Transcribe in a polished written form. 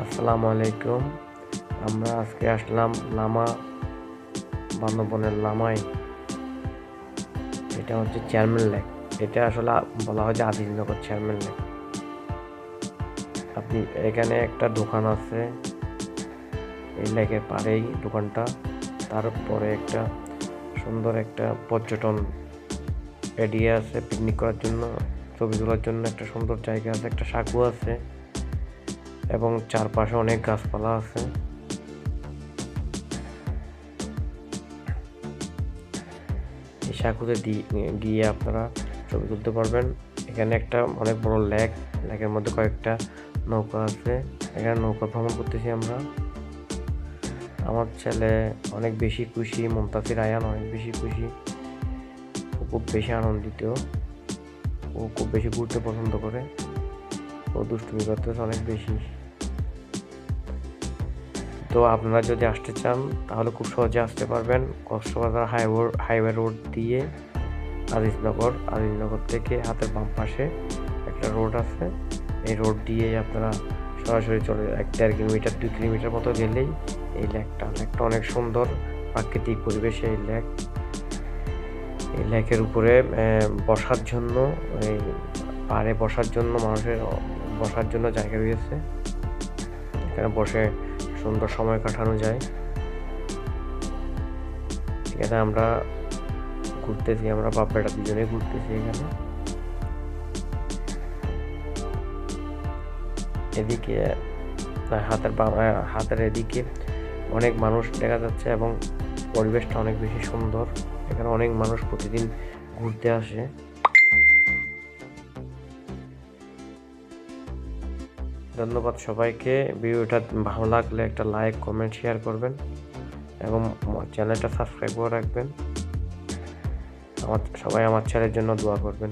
আসসালামু আলাইকুম। আমরা আজকে আসলাম লামা বান্দরবনের লামায়। এটা হচ্ছে চেয়ারম্যান লেক। এটা আসলে বলা হয় যে আজিজনগর চেয়ারম্যান লেক। আপনি এখানে একটা দোকান আছে, এই লেকের পাড়েই দোকানটা। তারপরে একটা সুন্দর একটা পর্যটন এরিয়া আছে, পিকনিক করার জন্য, ছবি তোলার জন্য একটা সুন্দর জায়গা আছে, একটা সাঁকো আছে এবং চারপাশে অনেক গাছপালা আছে। এই সাঁকোতে গিয়ে আপনারা ছবি তুলতে পারবেন। এখানে একটা অনেক বড় লেকের মধ্যে কয়েকটা নৌকা আছে। এখানে নৌকা ভ্রমণ করতেছি আমরা। আমার ছেলে অনেক বেশি খুশি, মুনতাসির আয়ান অনেক বেশি খুশি, ও খুব বেশি আনন্দিত, ও খুব বেশি ঘুরতে পছন্দ করে, ও দুষ্টুমি করতেছে অনেক বেশি। তো আপনারা যদি আসতে চান তাহলে খুব সহজে আসতে পারবেন। কক্সবাজার হাইওয়ে রোড দিয়ে আজিজনগর থেকে হাতের বাম পাশে একটা রোড আছে। এই রোড দিয়ে আপনারা সরাসরি চলে 1-1.5 কিলোমিটার 2 কিলোমিটার মতো গেলেই এই লেকটা অনেক সুন্দর প্রাকৃতিক পরিবেশে এই লেকের উপরে বসার জন্য, এই পাড়ে বসার জন্য মানুষের বসার জন্য জায়গা রয়েছে। এখানে বসে সুন্দর সময় কাটানো যায়। এখানে আমরা ঘুরতেছি, আমরা বাপ বেটা দুজনে ঘুরতেছি। এখানে এদিকে হাতের এদিকে অনেক মানুষ দেখা যাচ্ছে এবং পরিবেশটা অনেক বেশি সুন্দর। এখানে অনেক মানুষ প্রতিদিন ঘুরতে আসে। ধন্যবাদ সবাইকে। ভিডিওটা ভালো লাগলে একটা লাইক, কমেন্ট, শেয়ার করবেন এবং চ্যানেলটা সাবস্ক্রাইব করে রাখবেন। সবাই আমার ছেলের জন্য দোয়া করবেন।